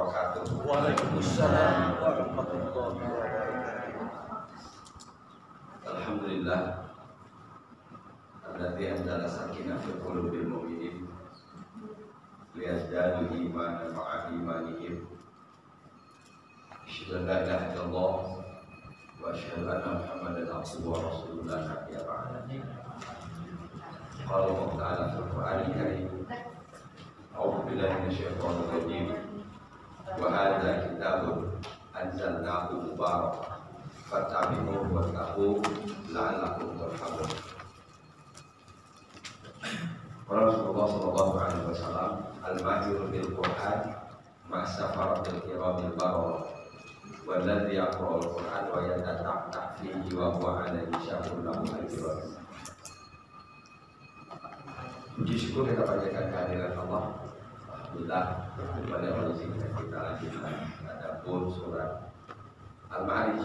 wabarakatuh. Waalaikumsalam warahmatullahi wabarakatuh. Alhamdulillah alladzi anzala sakinah fi qulubil mu'minin liyazdadu imanan ma'a imanihim. Asyhadu an la ilaha illallah wa asyhadu anna Muhammadan abduhu wa rasuluhu la nabiyya ba'dahu. Qala Allah ta'ala fil Qur'anil Karim, a'udzu billahi minasyaitonir rajim. Wa hadza kitabun anzalnahu mubarak fattabi'uhu wattaqu la'allakum turhamun. Rasulullah sallallahu alaihi wasallam al-mahir bil Qur'an ma'safaratil kiramil bararah walladzi yaqra'ul Qur'an wa yatata'ta fihi wa huwa 'alaihi syahidun lahu ajrun. Puji syukur kita panjatkan kehadiran Allah. Alhamdulillah kepada Allah kita lanjutkan adapun surat Al-Ma'arij.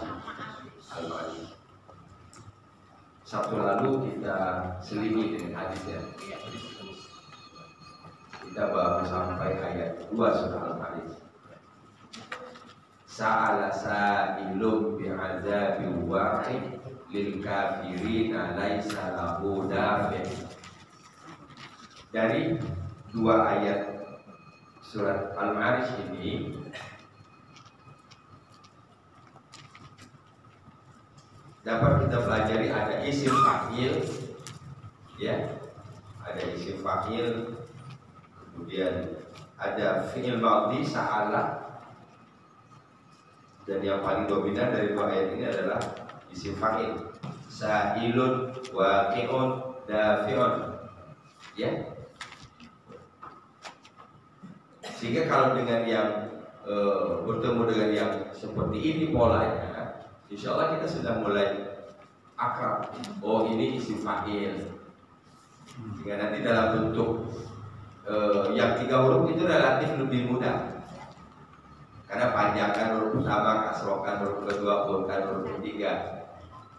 Sabtu lalu kita selingi dengan hadisnya. Kita baru sampai ayat 2 surah Al-Ma'arij. Sa'ala sa'ilum bi'azabi waqi' lil kafirina laisa lahu dafi'. Dari 2 ayat surat Al-Ma'arij ini dapat kita pelajari ada isim fa'il, ya, ada isim fa'il, kemudian ada fi'il madhi sa'ala, dan yang paling dominan dari 2 ayat ini adalah isim fa'il, sa'ilun, waqi'un, dafi'un, ya. Sehingga kalau dengan yang bertemu dengan yang seperti ini polanya, insya Allah kita sudah mulai akrab. Oh, ini isim fa'il. Sehingga nanti dalam bentuk yang 3 huruf itu relatif lebih mudah. Karena panjangkan huruf pertama, kasrokan huruf kedua, kurkan huruf ketiga.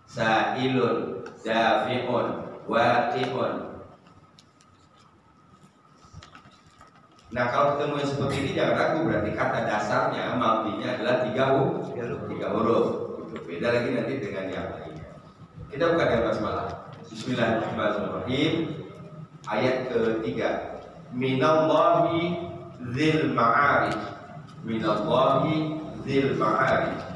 Sa'ilun, dafi'un, waqi'un. Nah, kalau ketemu yang seperti ini jangan ragu, berarti kata dasarnya madhinya adalah 3 huruf. Beda lagi nanti dengan yang lainnya. Kita buka dengan basmalah. Bismillahirrahmanirrahim. Ayat ketiga. Minallahi dzil ma'arij. Minallahi dzil ma'arij.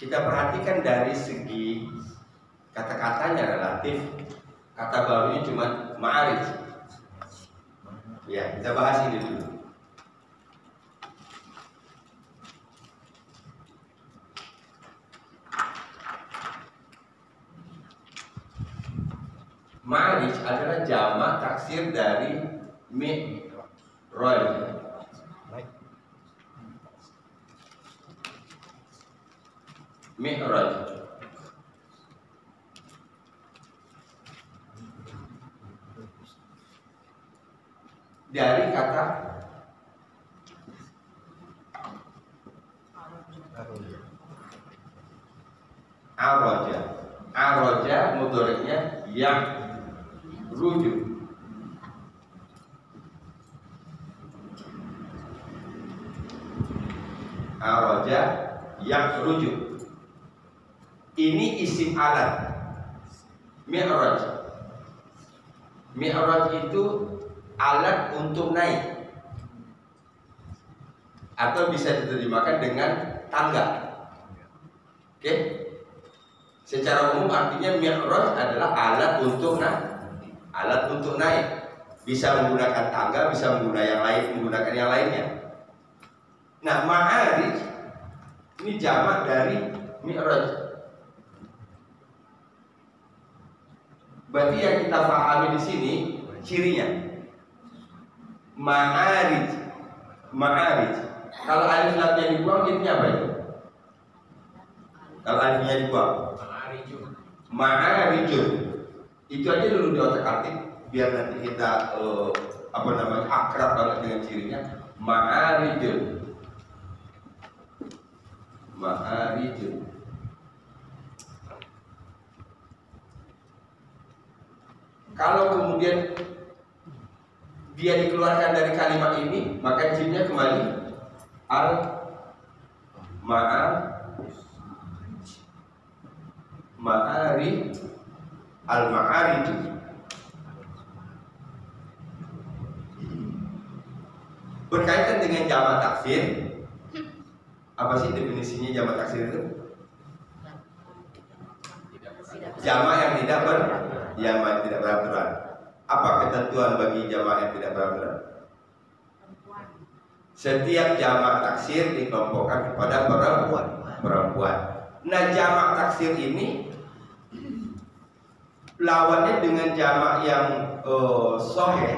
Kita perhatikan dari segi kata-katanya relatif, kata barunya cuma ma'arij. Ya, kita bahas ini dulu. Ma'arij adalah jamak taksir dari mi'raj. Mi'raj. Dari kata araja. Araja mudhari'nya yang rujuk. Araja yang rujuk. Ini isim alat. Mi'raj. Mi'raj itu alat untuk naik, atau bisa diterjemahkan dengan tangga. Oke? Secara umum artinya mi'raj adalah alat untuk naik. Bisa menggunakan tangga, bisa menggunakan yang lainnya. Nah, ma'arij ini jamak dari mi'raj. Berarti yang kita pahami di sini cirinya. Ma'arij. Ma'arij. Kalau alif lamnya dibuang jadinya apa itu? Kalau alifnya dibuang, ma'arijun. Itu aja dulu di otak-atik biar nanti kita akrab banget dengan cirinya. Ma'arijun. Ma'arijun. Kalau kemudian dia dikeluarkan dari kalimat ini, maka cirinya kembali al-ma'arij. Berkaitan dengan jamak taksir. Apa sih definisinya jamak taksir itu? Jamak yang tidak beraturan. Apa ketentuan bagi jamak yang tidak beraturan? Setiap jamak taksir dikelompokkan kepada perempuan. Nah, jamak taksir ini lawannya dengan jamak yang sahih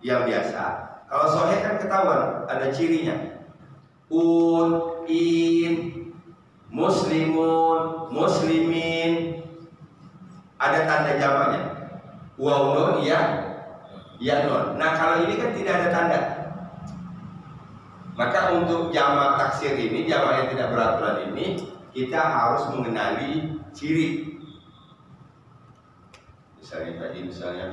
yang biasa. Kalau sahih kan ketahuan ada cirinya. In, muslimun, muslimin, ada tanda jamaknya. Waw nun ya nun. Nah, kalau ini kan tidak ada tanda. Maka untuk jamak taksir ini, jamak yang tidak beraturan ini, kita harus mengenali ciri. Misalnya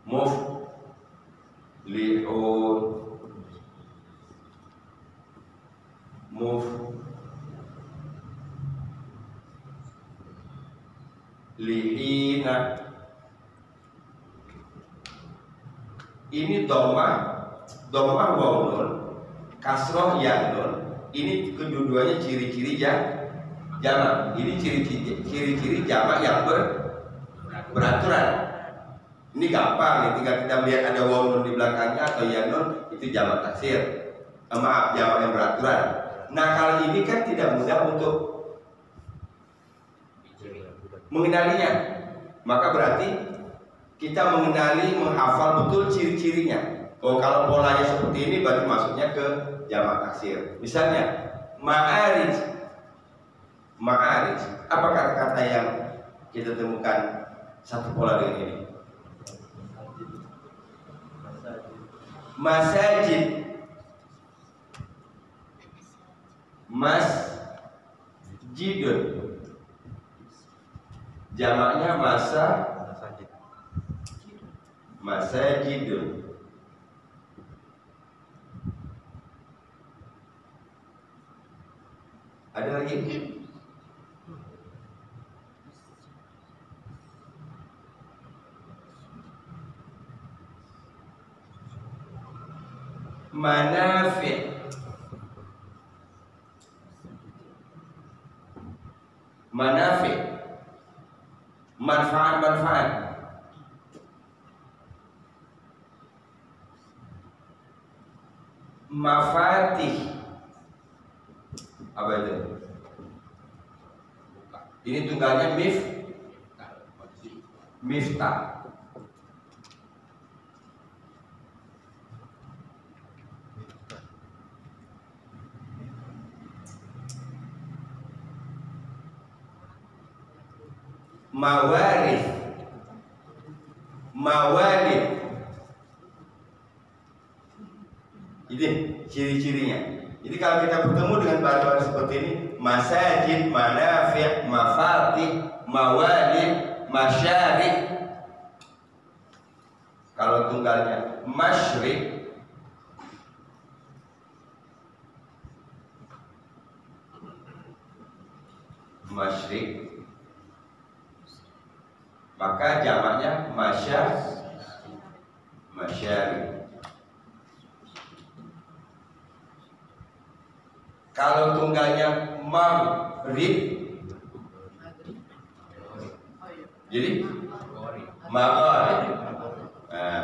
muflihun, muflihina. Ini dhammah waw nun, kasroh ya nun. Ini kedua-duanya ciri-ciri jamak. Ini ciri-ciri jamak yang beraturan. Ini gampang nih, tinggal kita melihat ada waw nun di belakangnya atau ya nun, itu jamak taksir. Jamak yang beraturan. Nah, kalau ini kan tidak mudah untuk mengenalinya. Maka berarti kita menghafal betul ciri-cirinya. Oh, kalau polanya seperti ini berarti masuknya ke jamak taksir. Misalnya ma'arij. Apa kata-kata yang kita temukan satu pola dengan ini? Masajid. Masjidun. Jamaknya masajidun. Ada lagi? Manafi'. Manfaat. Mafatih. Apa itu? Ini tunggalnya miftah. Mawarith. Ini ciri-cirinya. Jadi kalau kita bertemu dengan bahan-bahan seperti ini, masajid, manafi', mafatih, mawalid, masyarik. Kalau tunggalnya masyrik, maka jamaknya masyari. Kalau tunggalnya maghrib, jadi maghrib.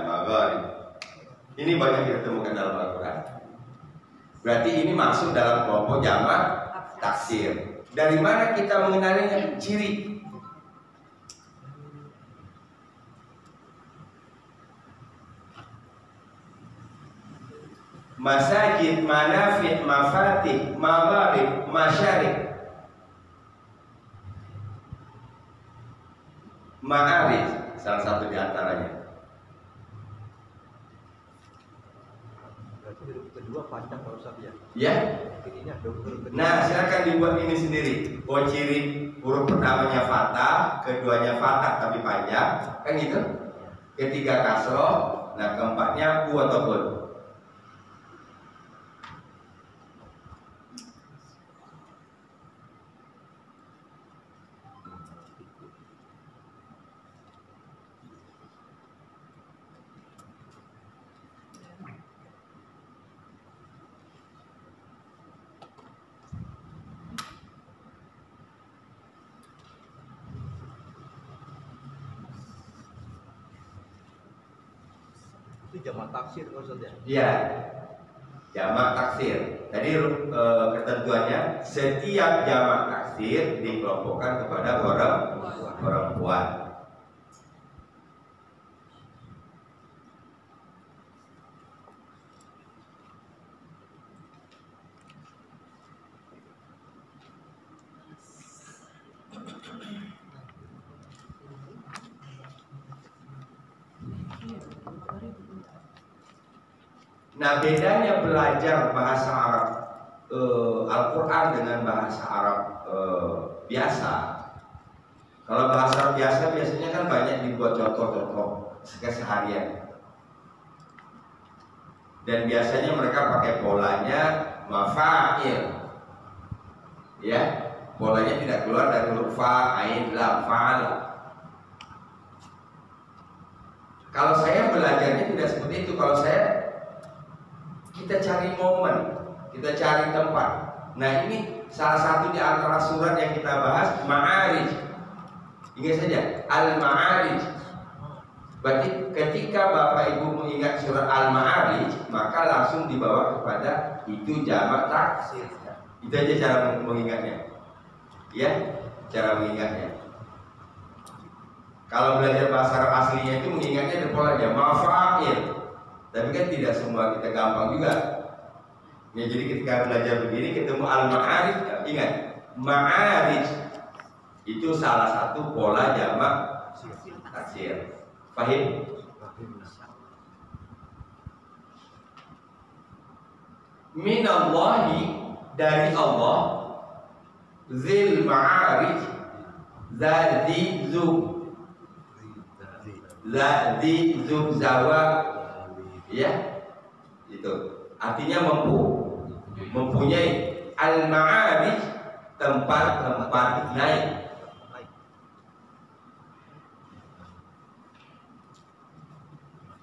Maghrib. Ini banyak kita temukan dalam Al-Quran. Berarti ini masuk dalam kelompok jamak taksir. Dari mana kita mengenalinya? Ciri. Masajid, manafi', mafatih, magharib, masyarib, ma'arij, salah satu di antaranya. Berarti huruf kedua panjang Pak Ustaz ya? Ya. Ini ada huruf kedua. Nah, silakan dibuat ini sendiri. Oh, ciri huruf pertamanya fathah, keduanya fathah tapi panjang, kan gitu. Ketiga kasroh, nah keempatnya u atau bun. Itu jamak taksir Pak Ustaz ya? Iya, jamak taksir. Tadi ketentuannya setiap jamak taksir dikelompokkan kepada perempuan. Nah, bedanya belajar bahasa Arab Al-Quran dengan bahasa Arab biasa. Kalau bahasa Arab biasa biasanya kan banyak dibuat contoh-contoh keseharian. Dan biasanya mereka pakai polanya mafa'il. Ya, polanya tidak keluar dari huruf fa, ain, lam, fa'al. Kalau saya belajarnya tidak seperti itu. Kalau saya kita cari momen, kita cari tempat. Nah, ini salah satu di antara surat yang kita bahas, Ma'arij. Ingat saja, Al-Ma'arij. Berarti ketika Bapak Ibu mengingat surat Al-Ma'arij, maka langsung dibawa kepada itu jamak taksir. Itu aja cara mengingatnya. Ya, cara mengingatnya. Kalau belajar bahasa Arab aslinya itu mengingatnya ada polanya mafa'il. Tapi kan tidak semua kita gampang juga. Ya, jadi ketika belajar begini ketemu al-ma'arij, ingat ma'arij itu salah satu pola jamak taksir. Paham? Minallahi, dari Allah, zil ma'arij, zadi zub, zadi zub zawa. Ya, itu artinya mempunyai al-ma'arij, tempat-tempat naik.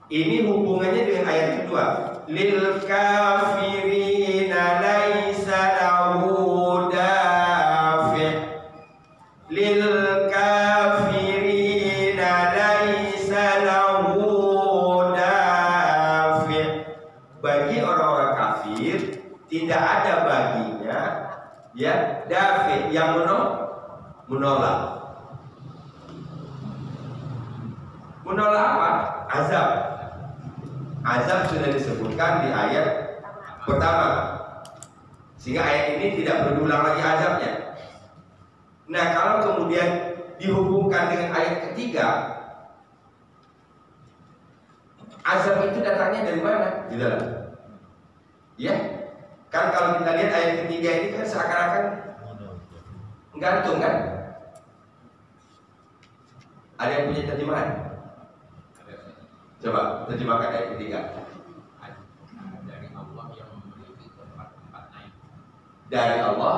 Ini hubungannya dengan ayat kedua. Lil kafirina laisa lahu dafi'. Lil kafirina laisa lahu dafi'. Bagi orang-orang kafir tidak ada baginya ya dafi' yang menolak. Menolak apa? Azab. Azab sudah disebutkan di ayat pertama, sehingga ayat ini tidak berulang lagi azabnya. Nah, kalau kemudian dihubungkan dengan ayat ketiga, azab itu datangnya dari mana? Di dalam. Ya, kan kalau kita lihat ayat ketiga ini kan seakan-akan gantung kan? Ada yang punya terjemahan? Coba terjemahkan ayat ketiga. Dari Allah yang memiliki tempat-tempat naik. Dari Allah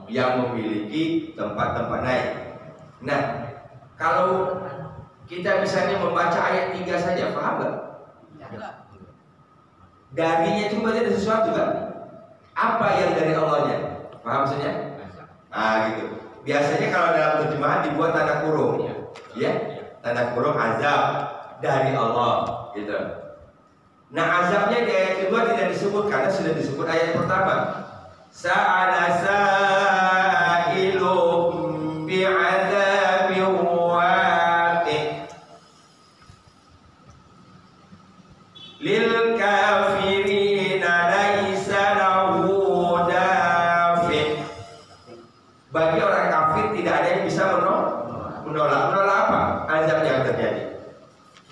yang memiliki tempat-tempat naik. Nah, kalau kita misalnya membaca ayat 3 saja, paham nggak? Darinya itu berarti ada sesuatu kan? Apa yang dari Allahnya? Paham saja? Ah, gitu. Biasanya kalau dalam terjemahan dibuat tanda kurung, ya, tanda kurung azab dari Allah, gitu. Nah, azabnya di ayat kedua tidak disebut karena sudah disebut ayat pertama. Sa'ala sa'ilum bi'adzabin waqi' lil kafirina laisa lahu dafi'. Bagi orang kafir tidak ada yang bisa menolak. Menolak apa? Azab yang terjadi.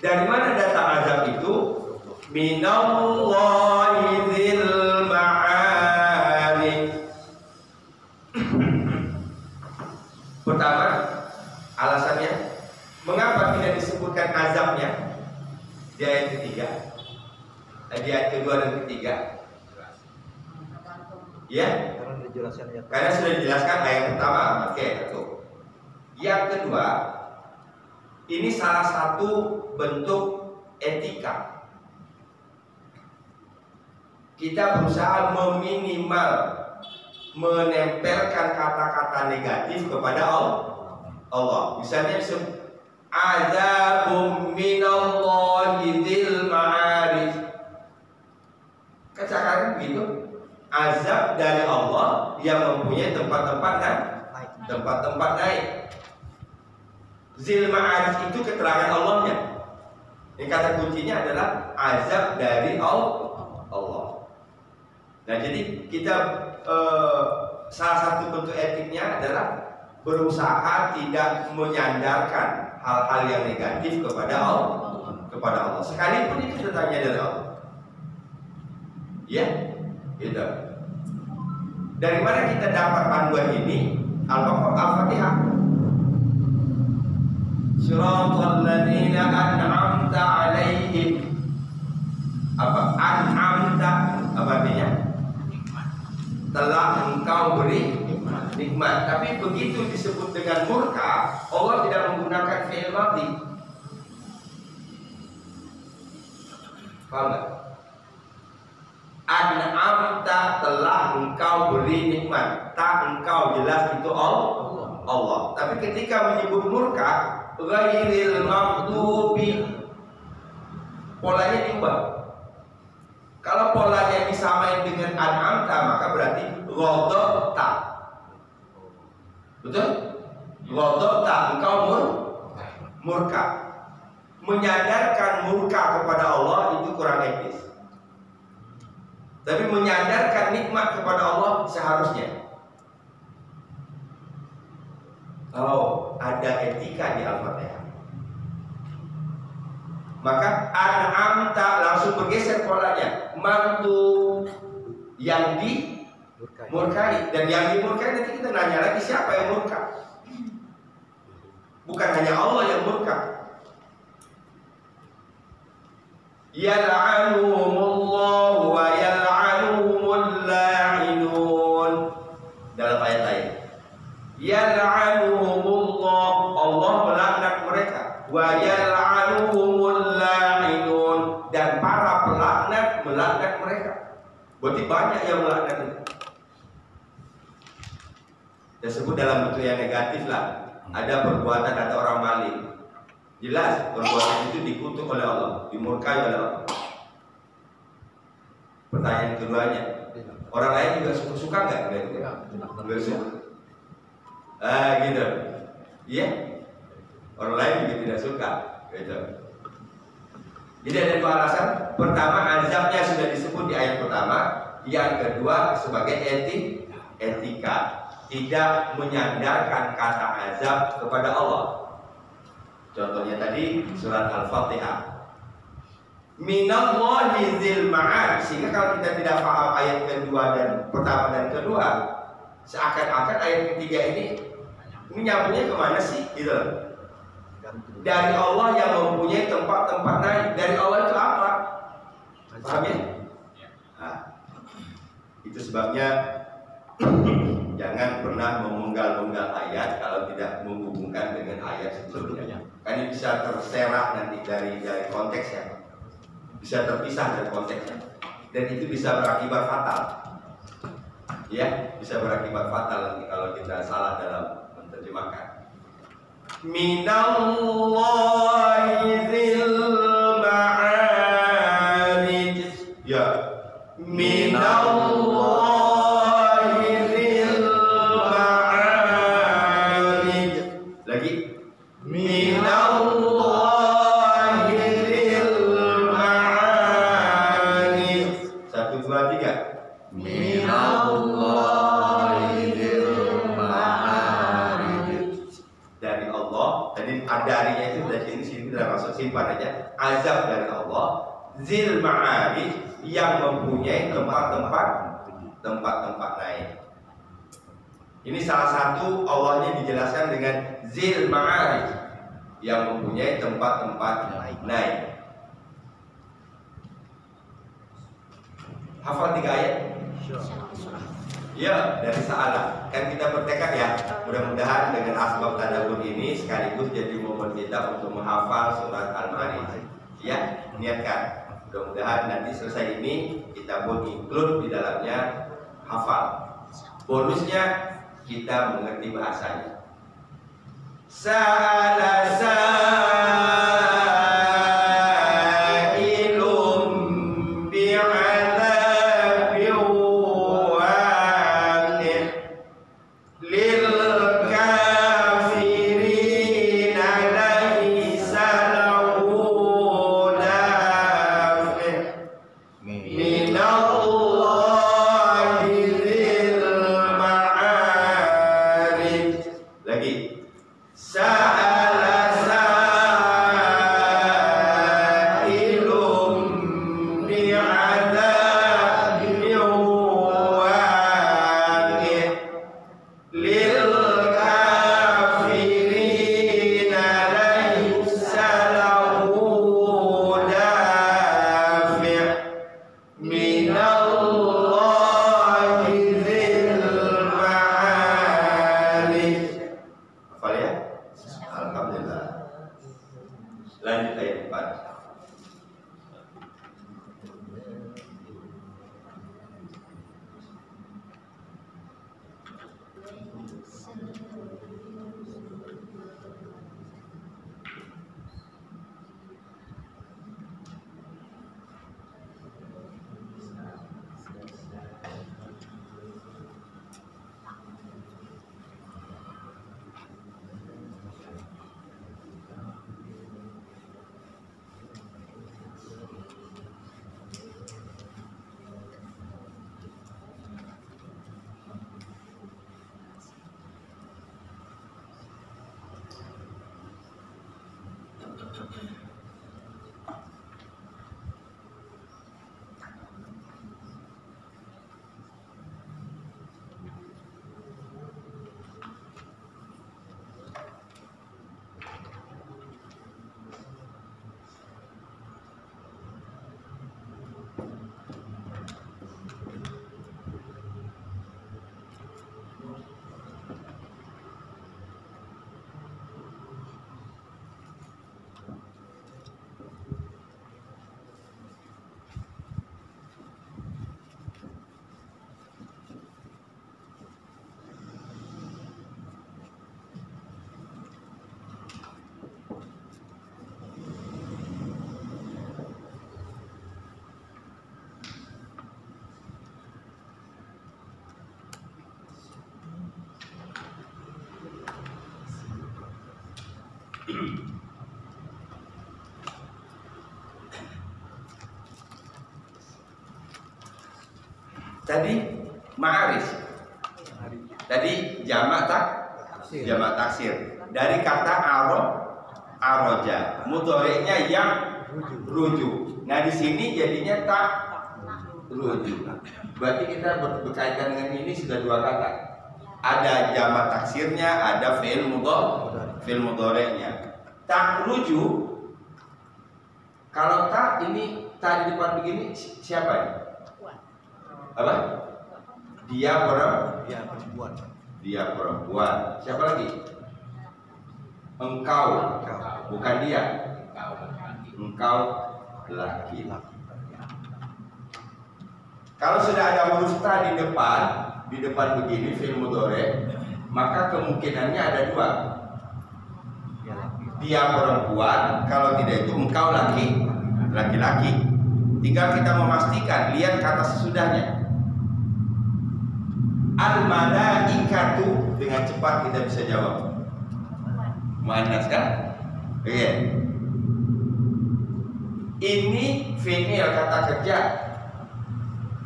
Dari mana datang azab itu? Minallahi dzil ma'arij. Pertama, alasannya mengapa tidak disebutkan azabnya di ayat ketiga, di ayat kedua dan ketiga? Ya, karena sudah dijelaskan ayat pertama. Oke, betul. Yang kedua, ini salah satu bentuk etika. Kita berusaha meminimal, menempelkan kata-kata negatif kepada Allah. Misalnya azabum minallahi dzil ma'arij. Katakan begitu. Azab dari Allah yang mempunyai tempat-tempat naik. Zil ma'arij itu keterangan Allahnya. Ini kata kuncinya adalah azab dari Allah. Nah, jadi kita salah satu bentuk etiknya adalah berusaha tidak menyandarkan hal-hal yang negatif kepada Allah. Sekalipun itu datangnya dari Allah. Ya, gitu. Dari mana kita dapat panduan ini? Al-Fatihah. Shiratal ladzina an'amta 'alaihim. Apa? An'amta apa artinya? Telah engkau beri nikmat. Tapi begitu disebut dengan murka, Allah tidak menggunakan fi'il madhi. Paham nggak? An'amta telah engkau beri nikmat. Tak engkau jelas itu Allah. Tapi ketika menyebut murka, ghairil maghdubi, polanya diubah. Kalau polanya disamain dengan an'amta, maka berarti ghadabta. Betul? Ghadabta, engkau murka. Menyandarkan murka kepada Allah itu kurang etis. Tapi menyandarkan nikmat kepada Allah seharusnya. Kalau ada etika di Al-Fatihah, maka an'amta langsung bergeser polanya. Mantu yang dimurkai. Dan yang dimurkai nanti kita nanya lagi siapa yang murka. Bukan hanya Allah yang murka. Yal'anuhumullahu wa yal'anuhumul la'inun. Dalam ayat lain, yal'anuhumullah, Allah melaknat mereka, wa yal'anuhumul la'inun, dan para pelaknat melaknat mereka. Berarti banyak yang melaknat itu. Disebut dalam bentuk yang negatif lah. Ada perbuatan, ada orang maling. Jelas perbuatan itu dikutuk oleh Allah, dimurkai oleh Allah. Pertanyaan keduanya, orang lain juga suka nggak? Nggak suka. Gitu. Iya. Orang lain juga tidak suka. Gitu. Jadi ada dua alasan. Pertama, azabnya sudah disebut di ayat pertama. Yang kedua, sebagai etika, tidak menyandarkan kata azab kepada Allah. Contohnya tadi surat Al-Fatihah. Minallahi dzil ma'arij. Sehingga kalau kita tidak paham ayat kedua dan pertama dan kedua, seakan-akan ayat ketiga ini nyambungnya kemana sih? Gitu. Dari Allah yang mempunyai tempat-tempat naik. Dari Allah itu apa? Paham ya? Nah, itu sebabnya jangan pernah memenggal-menggal ayat kalau tidak menghubungkan dengan ayat sebelumnya. Kan ini bisa terserak nanti dari konteksnya, bisa terpisah dari konteksnya, dan itu bisa berakibat fatal. Ya, bisa berakibat fatal nanti kalau kita salah dalam menerjemahkan. Minallahi dzil ma'arij. minallahi dzil ma'arij. Lagi. Minallahi dzil ma'arij. 1, 2, 3. Minallahi dzil ma'arij. Dari Allah. Tadi darinya itu dari sini kita masuk simpan aja. Azab dari Allah. Zil ma'arij, yang mempunyai tempat-tempat naik. Ini salah satu Allahnya dijelaskan dengan zil ma'arij, yang mempunyai tempat-tempat naik. Hafal 3 ayat? Ya, dari Sa'ala. Kan kita bertekad ya, mudah-mudahan dengan asbab tadabbur ini sekaligus jadi momen kita untuk menghafal surat Al-Ma'arij. Ya, niatkan. Mudah-mudahan nanti selesai ini kita pun include di dalamnya hafal. Bonusnya kita mengerti bahasanya. Sa'ala sa'ilum bi'adzabin waqi' lil kafirina laisa lahu dafi' minallahi dzil ma'arij. Lagi. Sa'ala sa'ilum bi'adzabin waqi' lil kafirina laisa lahu dafi' minallahi dzil ma'arij. Hafal ya? Alhamdulillah. Lanjut ayat 4. Tadi ma'arij. Tadi jamak taksir. Dari kata aroja. Mudhari'nya yang rujuk. Nah di sini jadinya tak rujuk. Berarti kita berkaitan dengan ini sudah 2 kata. Ada jamak taksirnya, ada fi'il mudhari'nya. Tak rujuk. Kalau tak ini tak di depan begini siapa ini? Apa? Dia perempuan. Siapa lagi? Engkau. Bukan dia. Engkau laki. Kalau sudah ada huruf ta di depan begini fi'il mudhari', maka kemungkinannya ada 2. Dia perempuan, kalau tidak itu engkau laki-laki. Tinggal kita memastikan, lihat kata sesudahnya. Al-malaikatu, dengan cepat kita bisa jawab. Muannas kan? Oke. Ini fi'il, kata kerja.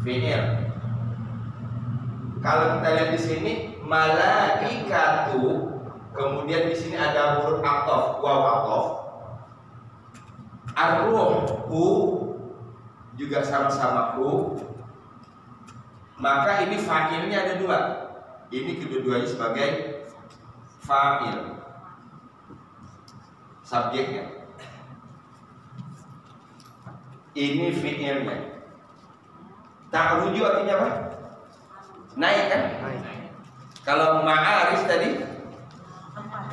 Fi'il. Kalau kita lihat di sini malaikatu, kemudian di sini ada huruf athof, waw athof. Ar-ruh, hu, juga sama-sama hu. Maka ini fa'ilnya ada dua. Ini kedua-duanya sebagai fa'il. Subjeknya. Ini fi'ilnya. Ta'ruju artinya apa? Naik kan? Kalau ma'aris tadi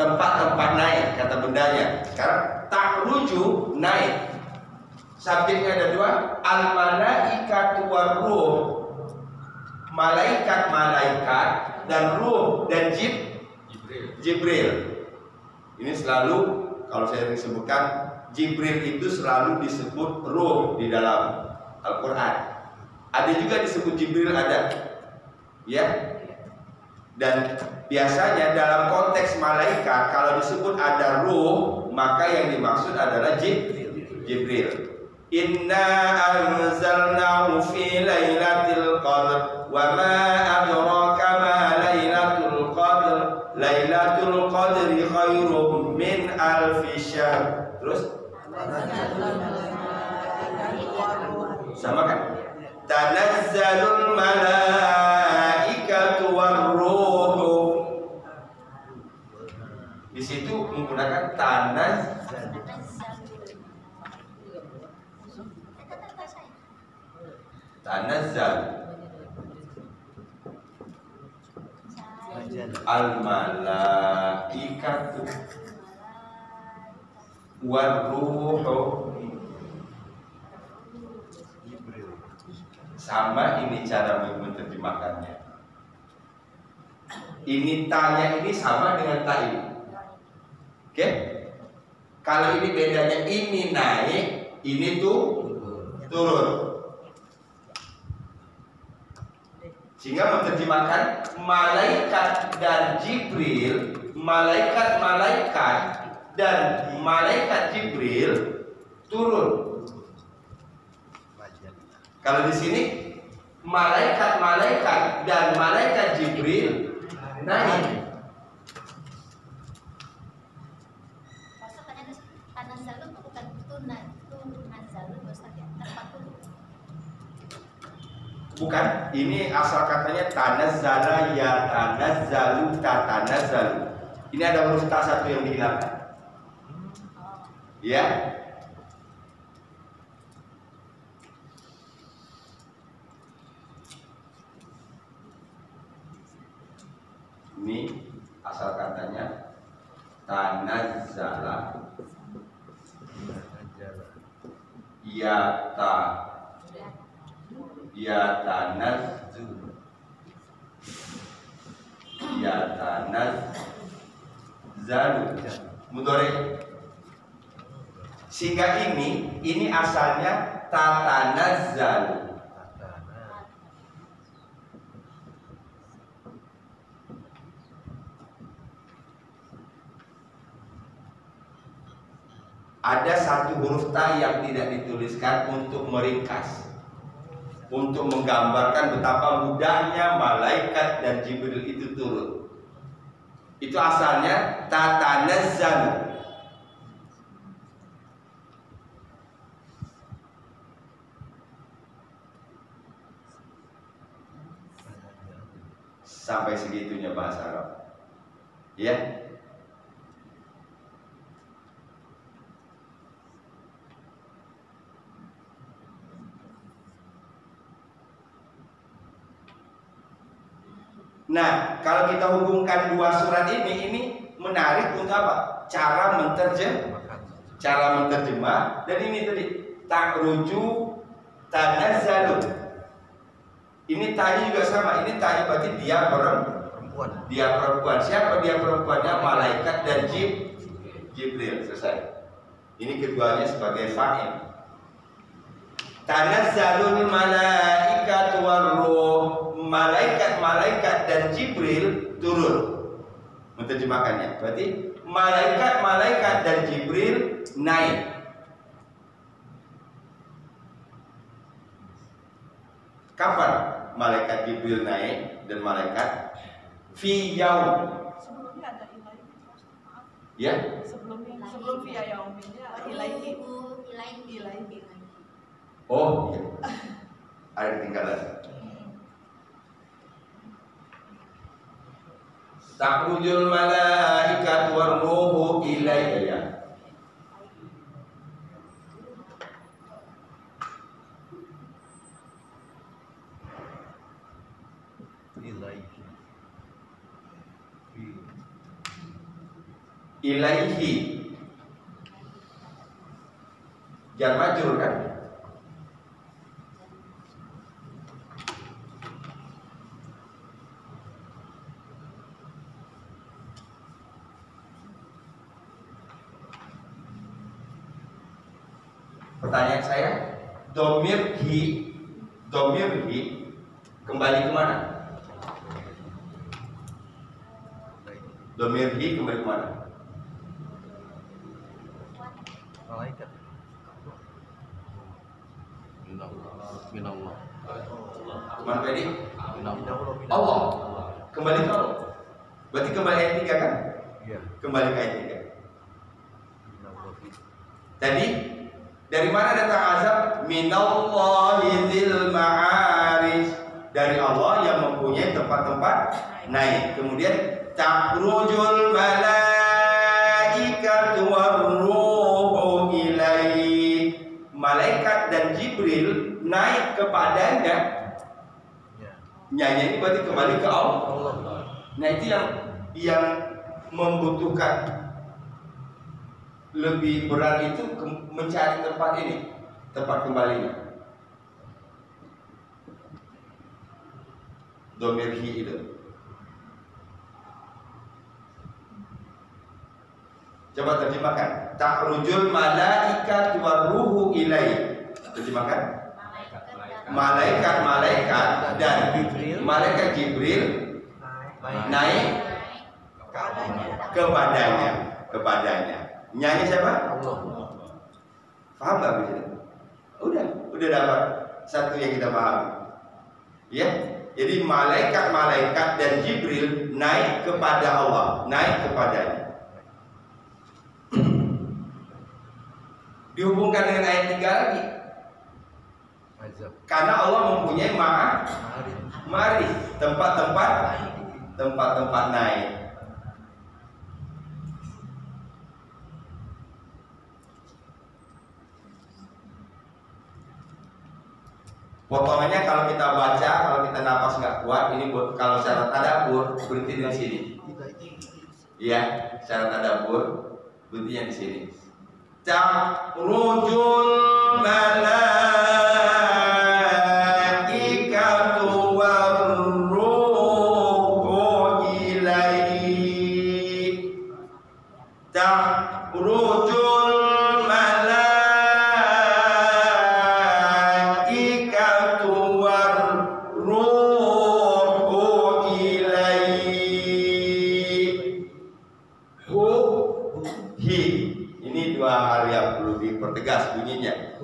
tempat-tempat naik, kata bendanya. Sekarang ta'ruju naik. Subjeknya ada dua, al-malaikatu war-ruh. Malaikat dan ruh dan Jibril. Ini selalu, kalau saya sebutkan, Jibril itu selalu disebut ruh di dalam Al-Quran. Ada juga disebut Jibril, ada, ya. Dan biasanya dalam konteks malaikat, kalau disebut ada ruh, maka yang dimaksud adalah Jibril. Inna anzalnahu fi lailatul qadr wa ma adraka ma lailatul qadr. Lailatul qadri khairum min alfi syahr. Terus sama kan? Tanazzalul malaikatu war-ruhu. Di situ menggunakan tanazzal al-malaikatu war-ruhu. Sama ini cara menerjemahkannya. Ini tanya ini sama dengan ta ini. Oke? Kalau ini bedanya, ini naik, ini tuh turun. Sehingga menerjemahkan malaikat dan Jibril, malaikat-malaikat dan malaikat Jibril turun. Kalau di sini malaikat-malaikat dan malaikat Jibril naik. Bukan, ini asal katanya tanazzala ya tanazzalu tatanazzalu. Ini ada huruf ta satu yang dihilangkan. Ya. Ini asal katanya tanazzala ya tanazzalu mudhari. Sehingga ini asalnya tatanazzalu. Ada satu huruf ta yang tidak dituliskan untuk meringkas, untuk menggambarkan betapa mudahnya malaikat dan Jibril itu turun. Itu asalnya tatanazzalu. Sampai segitunya bahasa Arab. Ya. Nah, kalau kita hubungkan dua surat ini menarik untuk apa? Cara menerjemah. Dan ini tadi ta'ruju tanazzalu. Ini tanya juga sama. Ini tanya berarti dia perempuan. Dia perempuan. Siapa dia perempuannya? Malaikat dan Jibril. Selesai. Ini keduanya sebagai fa'il. Tanazzalul malaikatu war-ruh. malaikat-malaikat dan Jibril turun. Menerjemahkannya. Berarti malaikat-malaikat dan Jibril naik. Kapan malaikat Jibril naik dan malaikat? Fi yaum. Sebelumnya ada ilaihi. Maaf. Ya. Sebelum fi yauminnya ada ilaihi. Oh, iya. Ada ketinggalan. Takhrujul malaikat war ruhu ilaihi. Ilaihi. Jar majrur kan? Pertanyaan saya, domir hi kembali kemana? Domir hi kembali kemana? Malaikat. Minallah. Kemana tadi? Minallah. Allah. Kembali ke Allah. Berarti kembali ayat 3 kan? Iya. Kembali ke ayat 3. Tadi dari mana datang azab? Minallahi dzil ma'arij. Dari Allah yang mempunyai tempat-tempat naik. Kemudian takrujul malaikatu warruhu ilaihi. Malaikat dan Jibril naik kepadanya. Ya. Nyanyi ini berarti kembali ke Allah. Allah. Nah itu yang membutuhkan lebih berat itu mencari tempat ini, tempat kembalinya. Domir hi itu. Coba terjemahkan. Ta'rujul malaikat wa ruhu ilai. Terjemahkan. Malaikat dan malaikat Jibril naik kepadanya. Nyanyi siapa? Allah. Paham nggak bisa? Udah dapat satu yang kita pahami. Ya, jadi malaikat dan Jibril naik kepada Allah, naik kepadanya. Dihubungkan dengan ayat 3 lagi. Azab. Karena Allah mempunyai mari tempat-tempat naik. Potongannya kalau kita baca, kalau kita napas nggak kuat, ini kalau secara tadabbur berhenti di sini. Iya, secara tadabbur berhentinya di sini. Ta'rujul malaikatu warruhu ilaihi. Ta'rujul malaikatu warruhu ilaihi. Hi. Ini dua hal yang perlu dipertegas bunyinya.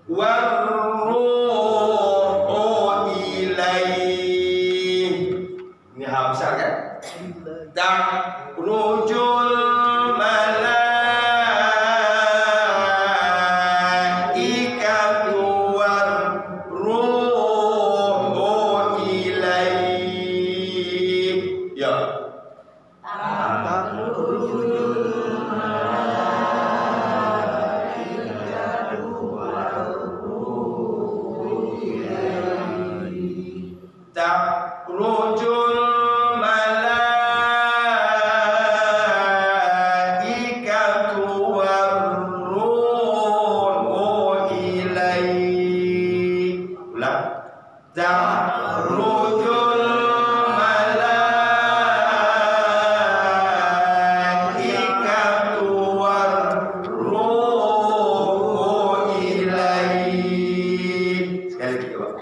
Warruhu ilaihi. Ini hal besar kan? Ta'rujul malaikatu warruhu ilaihi. Ya. Ta'rujul malaikatu warruhu ilaihi. Ulang. Ta'rujul malaikatu warruhu ilaihi. Sekali lagi coba.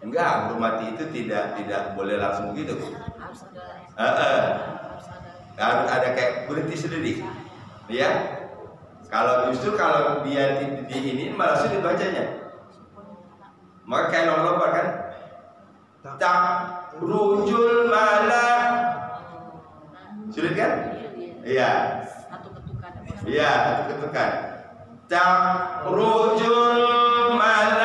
Enggak, menghormati itu tidak boleh langsung gitu. Harus ada. Harus ada kayak berhenti sendiri. Ya. Kalau justru kalau dia di ini malah sulit bacanya. Maka kayak lompat kan? Tak rujul malah. Sulit kan? Iya. Satu ketukan. Iya, satu ketukan. Tak rujul malaikatu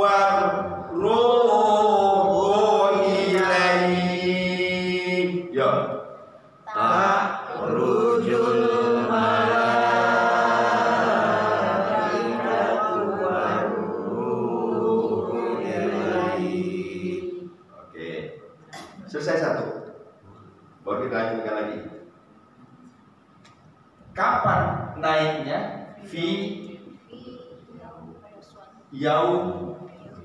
warruhu ilaihi. Yo. Tak rujul malaikatu warruhu ilaihi. Oke. Selesai satu. Baru kita lanjutkan lagi. Kapan naiknya? Fi yaumin.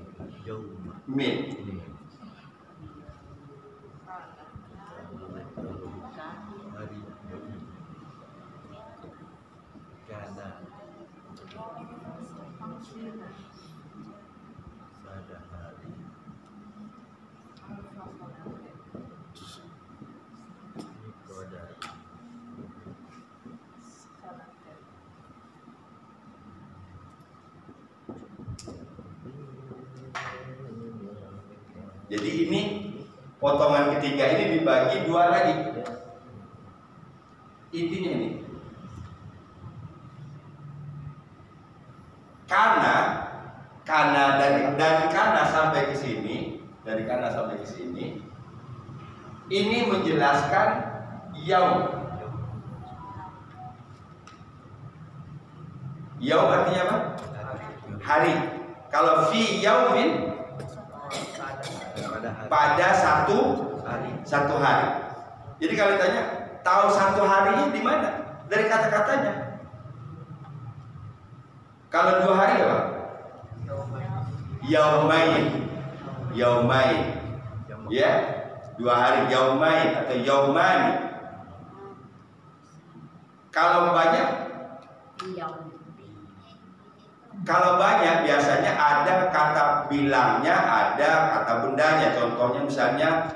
Jadi ini potongan ketiga ini dibagi dua lagi. Intinya ini. Karena dari kana sampai ke sini, ini menjelaskan yaum. Yaum artinya apa? Hari. Kalau fi yaumin pada satu hari. Jadi kalau ditanya tahu satu harinya di mana? Dari kata-katanya. Kalau 2 hari apa? Yaumain. Ya, 2 hari yaumain atau yaumani. Kalau banyak biasanya ada kata bilangnya, ada kata bendanya. Contohnya misalnya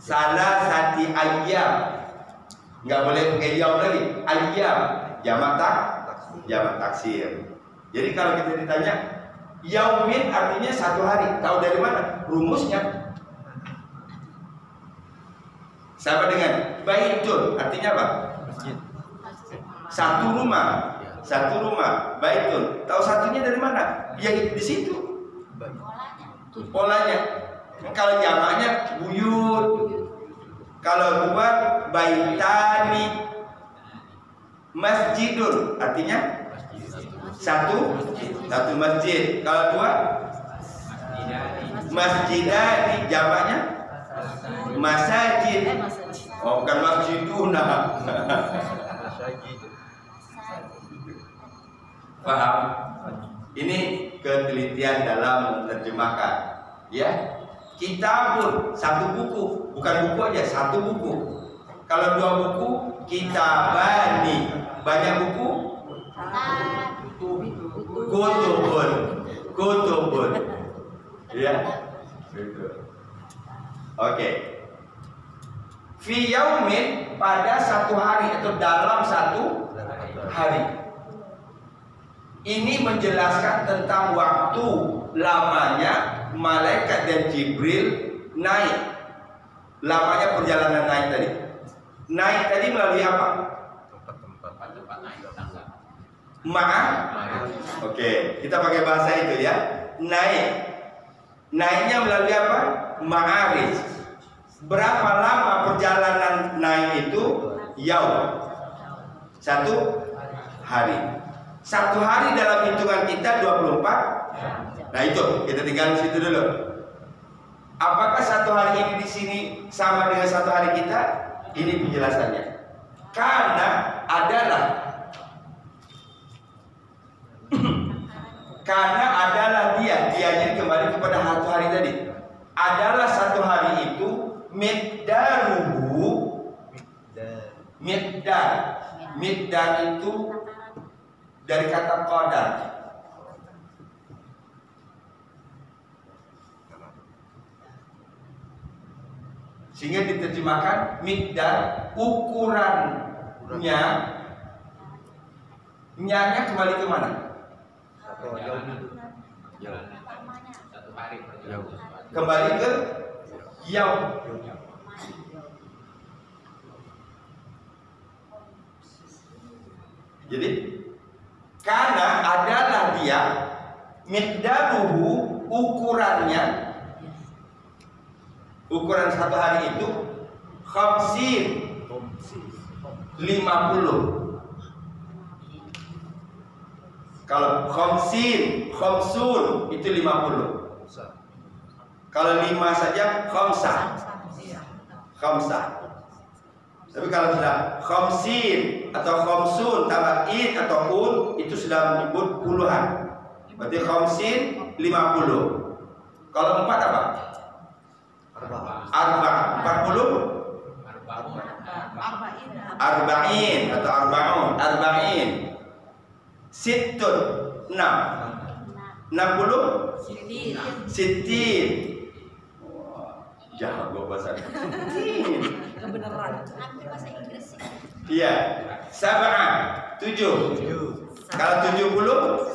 salasati ayyam. Nggak boleh pakai yaum lagi. Ayyam jamak taksir. Jadi kalau kita ditanya yaumin artinya 1 hari. Tahu dari mana? Rumusnya. Sama dengan baitun artinya apa? Satu rumah. Baitun. Tahu satunya dari mana? Ya di situ. Polanya. Kalau jamaknya buyut. Kalau 2 baitani. Masjidun artinya satu masjid. Kalau 2 masjidani jamaknya masajid. Oh, bukan masjiduna. Paham? Ini ketelitian dalam menerjemahkan. Ya, kitabun 1 buku, bukan buku aja, 1 buku. Kalau 2 buku, kitabani. Banyak buku? Kutubun. Ya. Oke. Fi yaumin pada 1 hari atau dalam 1 hari. Ini menjelaskan tentang waktu lamanya malaikat dan Jibril naik. Lamanya perjalanan naik tadi. Naik tadi melalui apa? Oke, kita pakai bahasa itu ya. Naiknya melalui apa? Ma'arij. Berapa lama perjalanan naik itu? Yaum. 1 hari. 1 hari dalam hitungan kita 24. Nah itu kita tinggal di situ dulu. Apakah 1 hari ini di sini sama dengan 1 hari kita? Ini penjelasannya. Karena adalah dianya kembali kepada 1 hari tadi. Adalah 1 hari itu miqdaruhu. Miqdar Miqdar itu dari kata qadar. Sehingga diterjemahkan miqdar, ukurannya. Nya kembali ke mana? Atau yaum itu. Jauh. Kembali ke yaum. Jadi karena adalah dia miqdaruhu, ukuran satu hari itu khamsin, 50. Kalau khamsun itu 50. Kalau 5 saja khamsah. Tapi kalau sudah khamsin atau khamsun tambah in atau un itu sudah menyebut puluhan. Berarti khamsin 50. Kalau 4 apa? Arba. 40? Arba'in atau arba'un. Arba'in. Sittun 6. 60? Sittin. Jago bahasa Kebenaran. Bahasa Inggris sih. Iya. Sab'ah 7. Kalau 70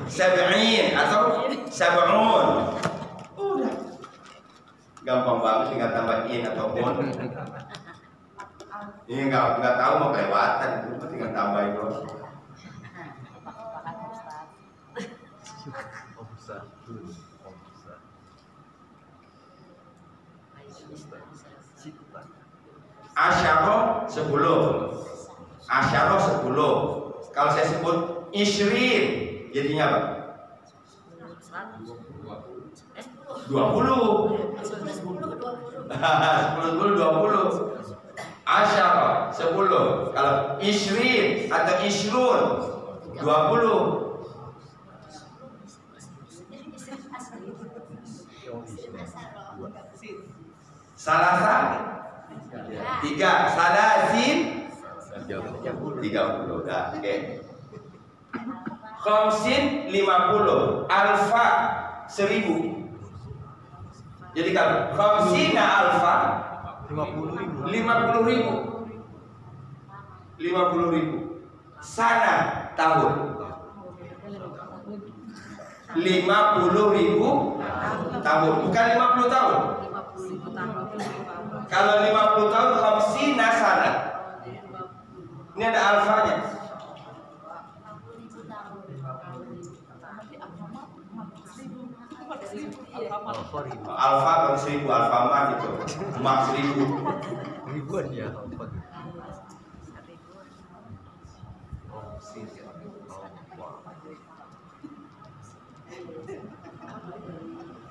sab'in atau sab'un. Udah. Gampang banget tinggal tambah in atau un. Ini enggak tahu mau kelewatan, itu tinggal tambahin doang. Asyara 10. Asyara 10. Kalau saya sebut isrin jadinya apa? 20. 10 20. Asyara 10. Kalau isrin atau isrun 20. Salasa 3. Salasin 30. Oke. Khamsin 50. Alfa 1000. Jadi kalau khamsina alfa 50.000. Sana tahun 50.000 tahun, bukan 50 tahun. Kalau 50 tahun khamsina sana. Ini ada alfanya. Alfa kan 1000, alfamart itu mak 1000 ribuan ya.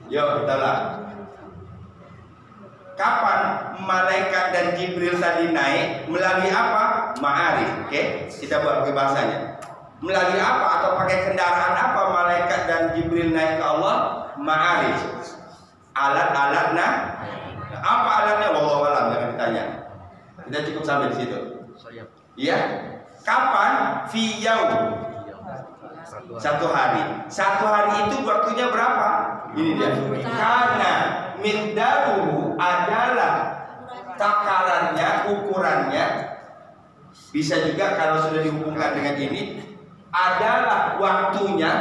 Yuk kita lah. Kapan malaikat dan Jibril tadi naik? Melalui apa? Ma'arif. Oke, kita buat pakai bahasanya. Melalui apa atau pakai kendaraan apa malaikat dan Jibril naik ke Allah? Ma'arif. Alat-alatnya. Apa alatnya? Wallahu a'lam, jangan ditanya. Kita cukup sampai di situ. Iya. Kapan? Fi yaum. Satu hari. Satu hari itu waktunya berapa? Ini dia. Karena miqdaruhu adalah takarannya, ukurannya. Bisa juga kalau sudah dihubungkan dengan ini adalah waktunya.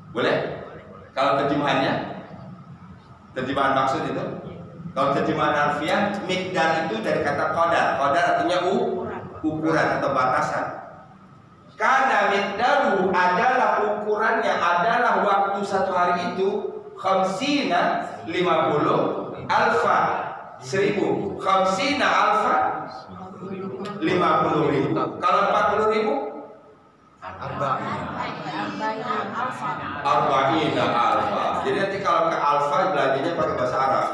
Boleh? Kalau terjemahannya, terjemahan maksud itu. Kalau terjemahan harfiah, miqdar itu dari kata qadar. Qadar artinya ukuran atau batasan. Karena miqdaru adalah ukurannya, adalah waktu satu hari itu khamsina 50 alfa 1000. Khamsina alfa 50.000. Kalau 40.000 arba'ina alfa. Jadi nanti kalau ke alfa belajarnya pakai bahasa Arab.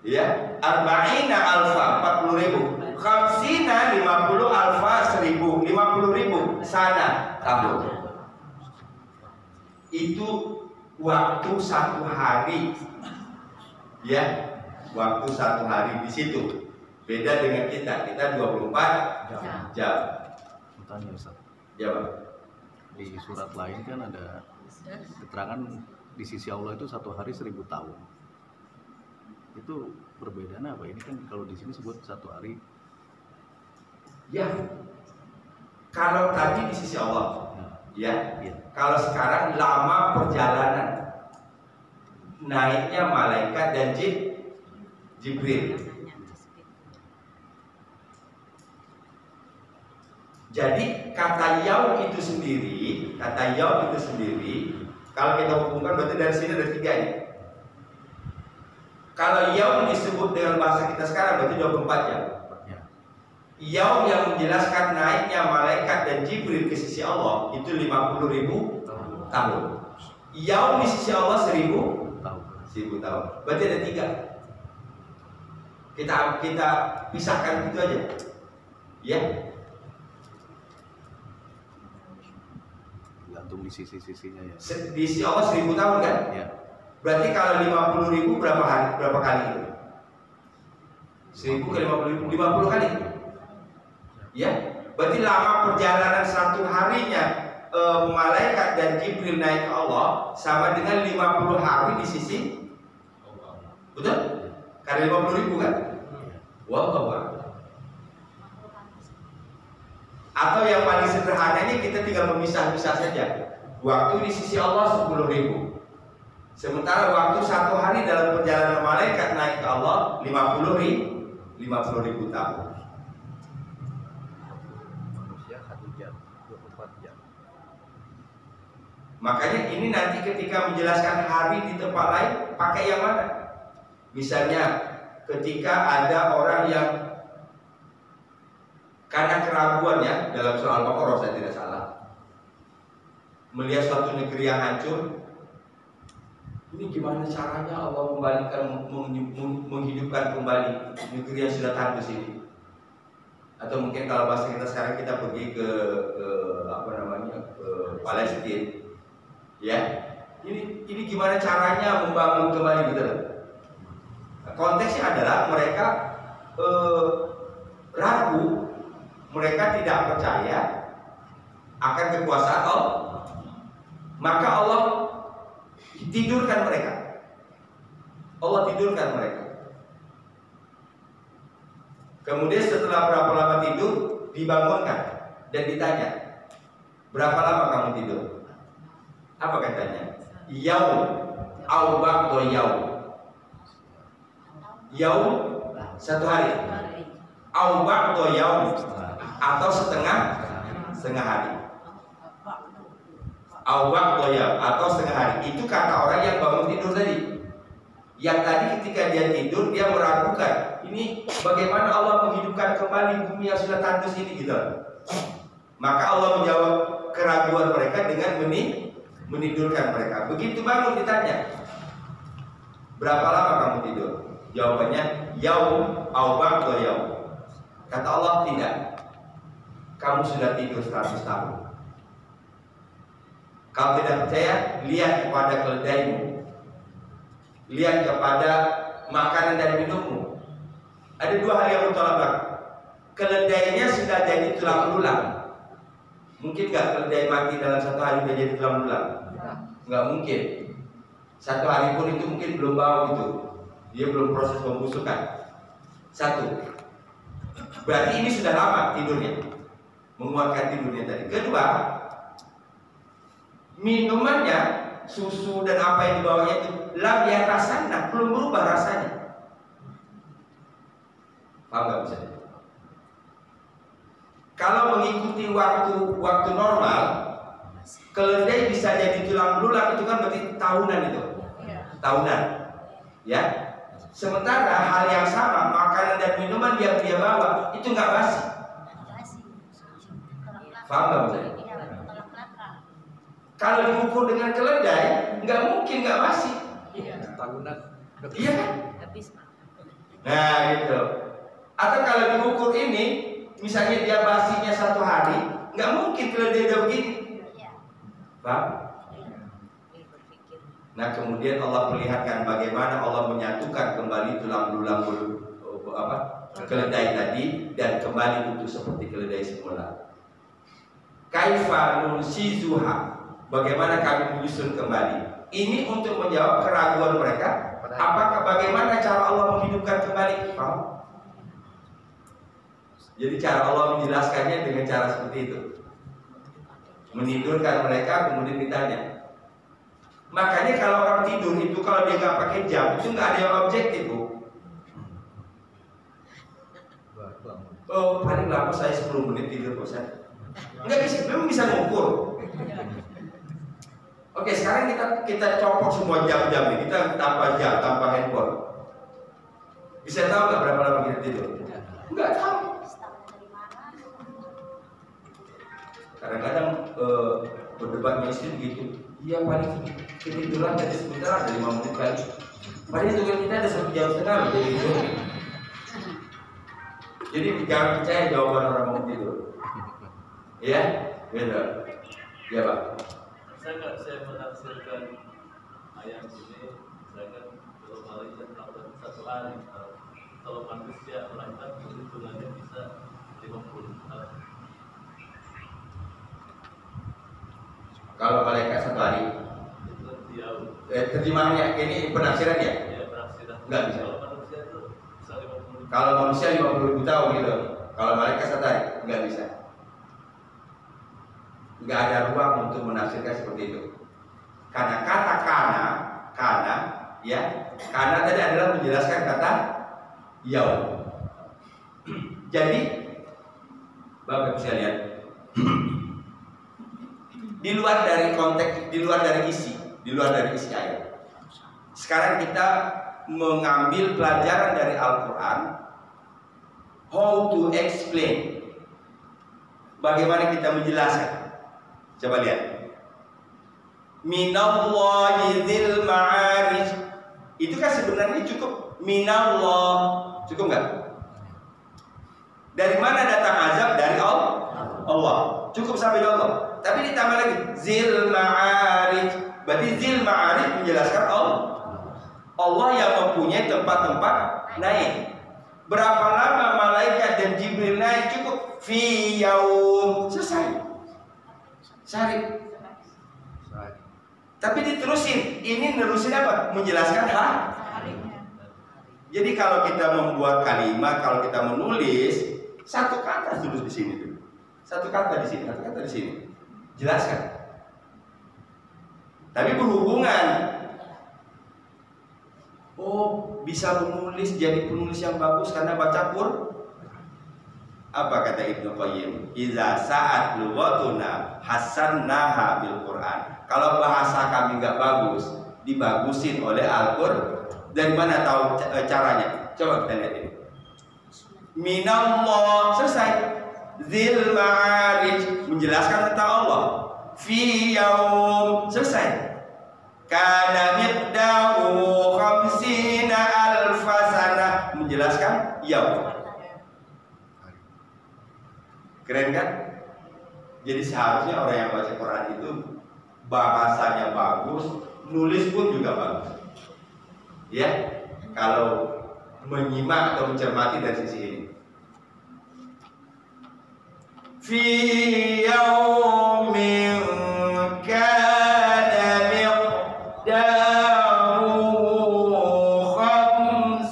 Ya, arba'ina alfa 40.000. Khamsina 50 alfa 1000. 50.000 sana tahun. Itu waktu satu hari. Ya. waktu 1 hari di situ. Beda dengan kita 24 jam. Tanya Ustaz. Ya, Pak. Di surat lain kan ada keterangan di sisi Allah itu 1 hari 1000 tahun. Itu perbedaannya apa? Ini kan kalau di sini sebut 1 hari. Ya. Kalau tadi di sisi Allah, ya. Iya. Kalau sekarang lama perjalanan naiknya malaikat dan Jibril. Jadi kata yaum itu sendiri, kalau kita hubungkan berarti dari sini ada 3 nih. Kalau yaum disebut dengan bahasa kita sekarang berarti 24 jam. Ya. Yaum yang menjelaskan naiknya malaikat dan Jibril ke sisi Allah itu 50.000 tahun. Yaum di sisi Allah 1000 tahun. Berarti ada 3. Kita pisahkan gitu aja. Ya. Gantung di sisi-sisinya ya. Di sisi Allah 1000 tahun kan? Ya. Berarti kalau 50.000 berapa kali itu? 1000 ke 50.000 50 kali. Ya. Berarti lama perjalanan 1 harinya malaikat dan Jibril naik ke Allah sama dengan 50 hari di sisi. Betul? Karena 50.000 kan? Wow. Atau yang paling sederhananya kita tinggal memisah-misah saja. Waktu di sisi Allah 10.000. Sementara waktu 1 hari dalam perjalanan malaikat naik ke Allah 50.000 tahun. Manusia 1 jam, 24 jam. Makanya ini nanti ketika menjelaskan hari di tempat lain pakai yang mana? Misalnya ketika ada orang yang karena keraguannya dalam surah Al-Baqarah saya tidak salah, melihat suatu negeri yang hancur, ini gimana caranya Allah menghidupkan kembali negeri yang sudah tandus ini? Atau mungkin kalau bahasa kita sekarang kita pergi ke Palestina, ya, ini gimana caranya membangun kembali gitu loh. Konteksnya adalah mereka ragu. Mereka tidak percaya akan kekuasaan Allah, maka Allah tidurkan mereka. Kemudian setelah berapa lama tidur, dibangunkan dan ditanya, berapa lama kamu tidur? Apa katanya? Yaum au ba'da yaum. Yaum 1 hari. Au ba'da yaum atau setengah hari. Awak doyam atau setengah hari. Itu kata orang yang bangun tidur tadi. Yang tadi ketika dia tidur dia meragukan, ini bagaimana Allah menghidupkan kembali bumi yang sudah tandus ini gitu. Maka Allah menjawab keraguan mereka dengan menidurkan mereka. Begitu bangun ditanya, berapa lama kamu tidur? Jawabannya yaum awak doyam. Kata Allah tidak. Kamu sudah tidur 100 tahun. Kalau tidak percaya, lihat kepada keledaimu, lihat kepada makanan dan minummu. Ada 2 hal yang bertolak belakang. Keledainya sudah jadi tulang belulang. Mungkin nggak keledai mati dalam 1 hari sudah jadi tulang belulang? Nggak mungkin. 1 hari pun itu mungkin belum bau gitu. Dia belum proses pembusukan. 1. Berarti ini sudah lama tidurnya, menguatkan tidurnya tadi. Kedua, minumannya, susu dan apa yang dibawanya itu lam yatasanna, belum berubah rasanya. Paham nggak bisa? Kalau mengikuti waktu normal, keledai bisa jadi tulang belulang itu kan berarti tahunan itu, tahunan, ya. Sementara hal yang sama, makanan dan minuman yang dia bawa itu nggak basi. Paham nggak bisa? Kalau diukur dengan keledai, nggak mungkin nggak basi. Tahunan. Iya kan? Nah gitu. Atau kalau diukur ini, misalnya dia basinya 1 hari, nggak mungkin keledai udah begini. Paham? Nah kemudian Allah perlihatkan bagaimana Allah menyatukan kembali tulang-tulang keledai tadi dan kembali utuh seperti keledai semula. Kaifa nunsizuha, bagaimana kami menyusun kembali. Ini untuk menjawab keraguan mereka. Apakah bagaimana cara Allah menghidupkan kembali? Paham? Jadi cara Allah menjelaskannya dengan cara seperti itu. Menidurkan mereka kemudian ditanya. Makanya kalau orang tidur itu kalau dia nggak pakai jam itu nggak ada yang objektif, Bu. Oh, paling lama saya 10 menit tidur, Bosan. Nggak bisa, memang bisa ngukur. Oke, sekarang kita copot semua jam-jam ini, kita tanpa jam, tanpa handphone. Bisa tahu nggak berapa lama kita tidur? Nggak tahu. Kadang-kadang berdebat istri gitu. Iya paling ketiduran tadi sebentar ada 5 menit lagi. Padahal itu kita ada 1 jam setengah loh jadi itu. Jadi jangan percaya jawaban orang mau tidur. Ya, beda. Ya Pak. Saya menafsirkan ayat ini, saya kan kalau Malaysia melakukan 1 hari, kalau manusia melakukan hitungannya bisa 50 tahun. Kalau malaikat 1 hari. Terjemahannya ini penafsiran ya? Ya, penafsiran. Nggak bisa. Kalau manusia itu bisa 50. Kalau manusia 50.000 tahun gitu. Kalau malaikat 1 hari nggak bisa. Nggak ada ruang untuk menafsirkan seperti itu. Karena kata kana ya, kana tadi adalah menjelaskan kata yaum. Jadi Bapak bisa lihat di luar dari konteks, di luar dari isi ayat. Sekarang kita mengambil pelajaran dari Al-Quran, how to explain, bagaimana kita menjelaskan. Coba lihat. Minallahi dzil ma'arij. Itu kan sebenarnya cukup minallah. Cukup nggak? Dari mana datang azab? Dari Allah. Cukup sampai Allah. Tapi ditambah lagi zil ma'arij. Berarti zil ma'arij menjelaskan Allah yang mempunyai tempat-tempat naik. Berapa lama malaikat dan Jibril naik? Cukup fi yaum. Selesai. Sehari. Tapi diterusin. Ini nerusin apa? Menjelaskan harinya. Jadi kalau kita membuat kalimat, kalau kita menulis, 1 kata tulis di sini dulu. 1 kata di sini, 1 kata di sini. Jelaskan. Tapi berhubungan. Oh, bisa menulis jadi penulis yang bagus karena baca Quran. Apa kata Ibnu Qayyim? Iza sa'at lughatuna hasannaha bil Quran. Kalau bahasa kami nggak bagus, dibagusin oleh Al-Qur'an. Dari mana tahu caranya? Coba kita lihat ini. Minallah, selesai. Dzil ma'arij menjelaskan tentang Allah. Fi yaum, selesai. Kana miqdaru 50 alfa sanah, menjelaskan yaum. Keren kan? Jadi seharusnya orang yang baca Quran itu bahasanya bagus, nulis pun juga bagus. Ya, kalau menyimak atau mencermati dari sisi ini. Fi yaumin kana miqdaruhu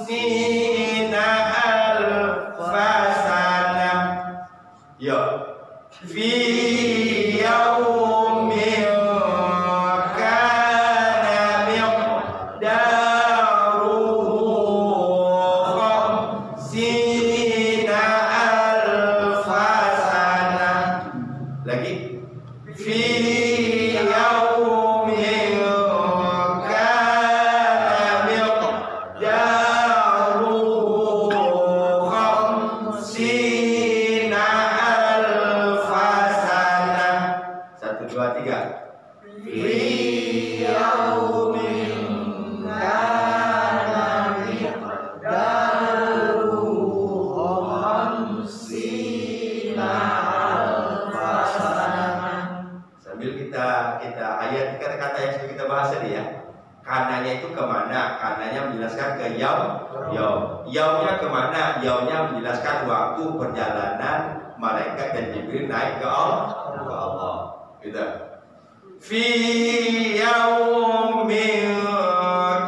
50 alfa sanah. Ya, fi yaumin kana miqdaruhu 50 alfa sanah. Lagi, fi yaumin kana miqdaruhu 50 alfa sanah. 1, 2, 3. Fi yaumin kana miqdaruhu 50 alfa sanah. Sambil kita ayat kata-kata yang sudah kita bahas tadi ya. Kananya itu kemana? Kananya menjelaskan ke yaum. Yaumnya kemana? Yaumnya menjelaskan waktu perjalanan malaikat dan Jibril naik ke Allah. Gitu. Fi yaumin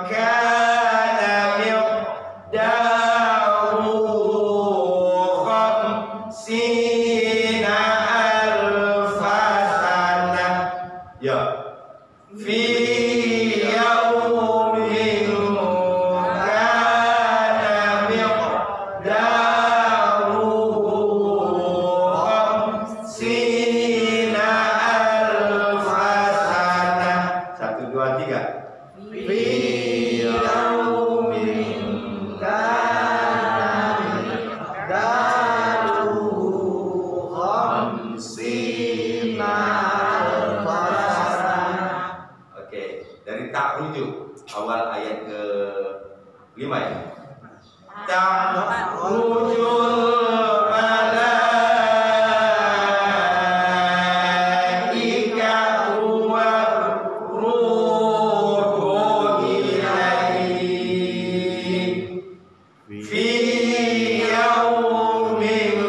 kana miqdaruhu khamsina alfa sanah. Ya. Fi awal ayat ke-5 ya. Ta'rujul malaikatu war-ruhu ilaihi fi yaumin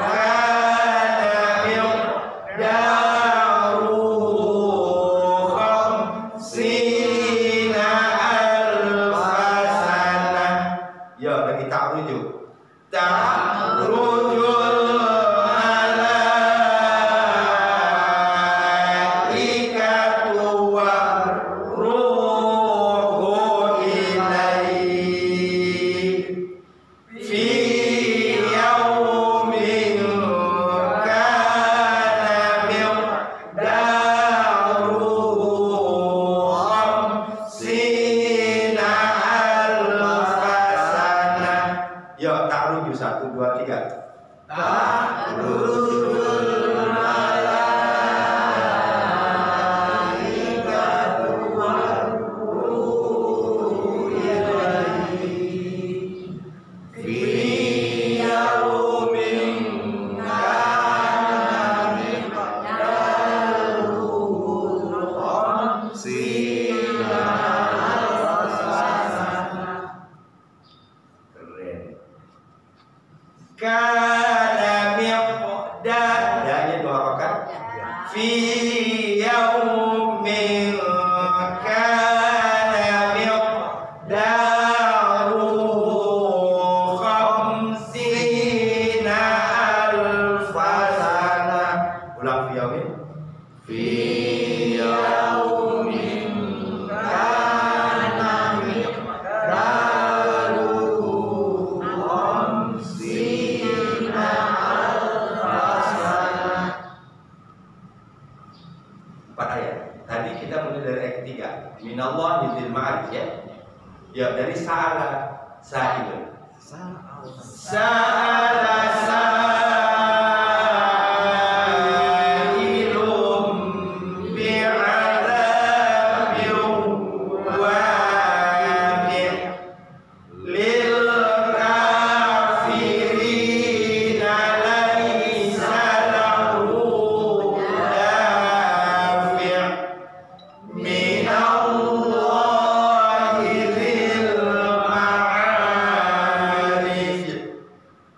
kana miqdaruhu khamsina alfa sanah. Ya, lagi ta'ruju. Ta'rujul malaikatu war-ruhu ilaihi fi yaumin kana miqdaruhu khamsina alfa sanah. Ya, ta'ruju 1 2 3. Ta'rujul malaikatu war-ruhu ilaihi fi yaumin kana miqdaruhu khamsina alfa sanah. Keren. Kana miqdar, dua rakaat. Fi yaumin kana miqdaruhu khamsina alfa sanah. Ulang, fi yaumin. Fi yaumin kana miqdaruhu khamsina alfa sanah. 4 ayat. Tadi kita mulai dari ayat ketiga. Minallahi dzil ma'arij ya. Ya, dari sa'ala sa'ilun. Sa'ala sa'ilun bi'adzabin waqi' lil kafirina laisa lahu dafi' minallahi dzil ma'arij.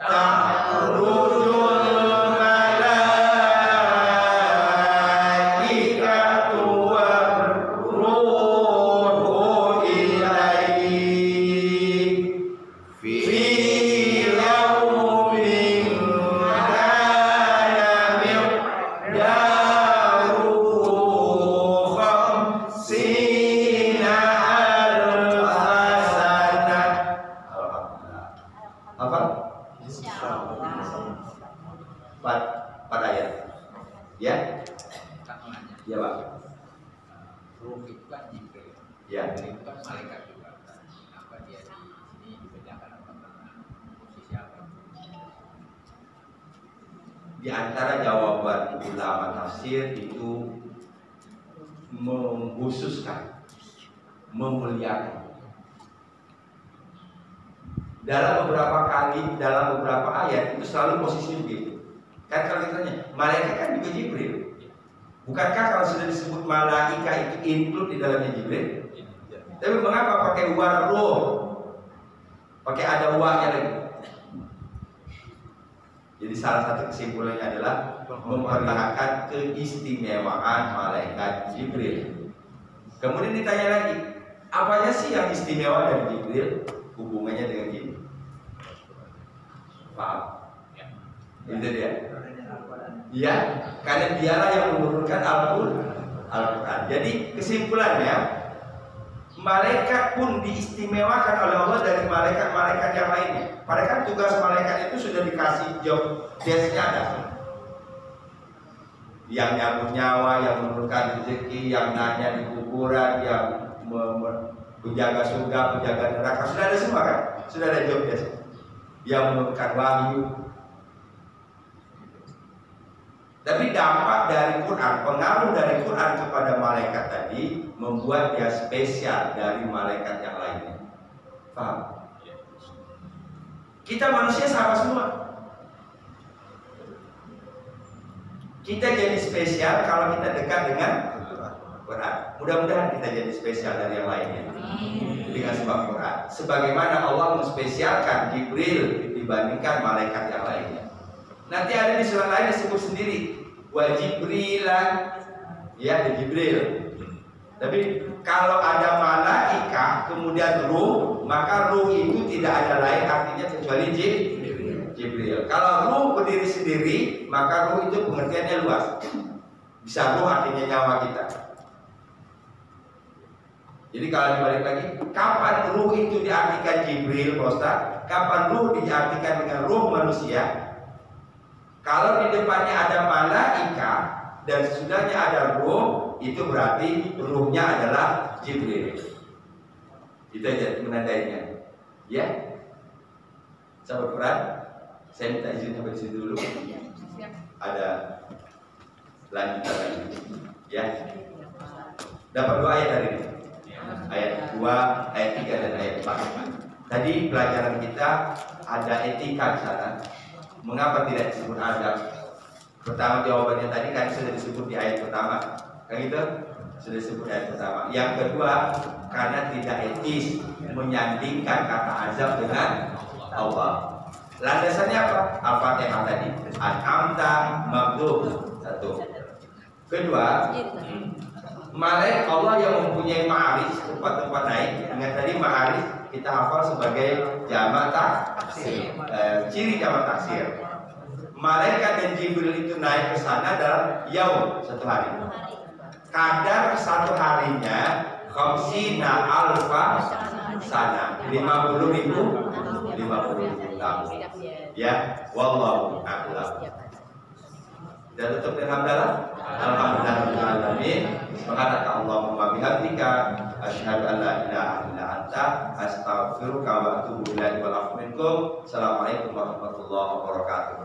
Ta'rujul malaikatu war-ruhu ilaihi fi yaumin kana miqdaruhu khamsina alfa sanah. Alhamdulillah. Hafal? Empat ayat. Ya? Ya, Pak. Ruh itu kan Jibril. Ya. Jibril itu kan malaikat juga. Apa dia di sini dibedakan apa dengan posisi apa? Di antara jawaban ulama tafsir itu mengkhususkan, memuliakan. Dalam beberapa ayat itu selalu posisi begitu. Kan kalau ditanya, malaikat kan juga Jibril. Bukankah kalau sudah disebut malaika itu include di dalamnya Jibril? Tapi mengapa pakai waruh? Pakai ada wa'nya lagi. Jadi salah satu kesimpulannya adalah mempertahankan keistimewaan malaikat Jibril. Kemudian ditanya lagi, apanya sih yang istimewa dari Jibril? Hubungannya dengan Jibril. Paham? Itu dia. Ya, karena dialah yang menurunkan Al-Quran. Jadi kesimpulannya, malaikat pun diistimewakan oleh Allah dari malaikat-malaikat yang lainnya. Padahal kan tugas malaikat itu sudah dikasih job desk-nya ada. Yang nyambut nyawa, yang menurunkan rezeki, yang nanya di kuburan, yang menjaga surga, menjaga neraka, sudah ada semua kan? Sudah ada job desk. Yang menurunkan wahyu. Tapi dampak dari Quran, pengaruh dari Quran kepada malaikat tadi membuat dia spesial dari malaikat yang lainnya. Paham? Kita manusia sama semua. Kita jadi spesial kalau kita dekat dengan Quran. Mudah-mudahan kita jadi spesial dari yang lainnya dengan sebab Quran. Sebagaimana Allah menspesialkan Jibril dibandingkan malaikat yang lainnya. Nanti ada di surat lain disebut sendiri wa Jibrilan, ya di Jibril. Tapi kalau ada malaikat kemudian ruh, maka ruh itu tidak ada lain artinya kecuali Jibril. Kalau ruh berdiri sendiri, maka ruh itu pengertiannya luas. Bisa ruh artinya nyawa kita. Jadi kalau dibalik lagi, kapan ruh itu diartikan Jibril, Pak Ustaz? Kapan ruh diartikan dengan ruh manusia? Kalau di depannya ada malaikat dan sesudahnya ada ruh, itu berarti ruhnya adalah Jibril. Itu aja menandainya. Ya, sahabat Quran, saya minta izin sampai sini dulu. Ada lanjutan lagi. Ya, dapat 2 ayat hari ini. Ayat 2, ayat 3 dan ayat 4. Tadi pelajaran kita ada etika di sana. Mengapa tidak disebut adab? Pertama jawabannya tadi kan sudah disebut di ayat pertama, kan itu sudah disebut di ayat pertama. Yang kedua, karena tidak etis menyandingkan kata azab dengan Allah. Landasannya apa? Al-Fatihah tadi. Al-Hamda Maghdub. Satu. Kedua, malaikat Allah yang mempunyai ma'arij, tempat-tempat naik. Ingat tadi ma'arij kita hafal sebagai jamak taksir. Ciri jamak taksir. Malaikat dan Jibril itu naik ke sana dalam yaum, 1 hari. Kadar 1 harinya khamsina alfa sana, 50.000 tahun. Ya, wallahu a'lam. Dan tutup dengan hamdalah. Alhamdulillah. Subhanaka Allahumma bihamdika asyhadu an la ilaha illa anta astaghfiruka wa atubu ilaik. Assalamualaikum warahmatullahi wabarakatuh.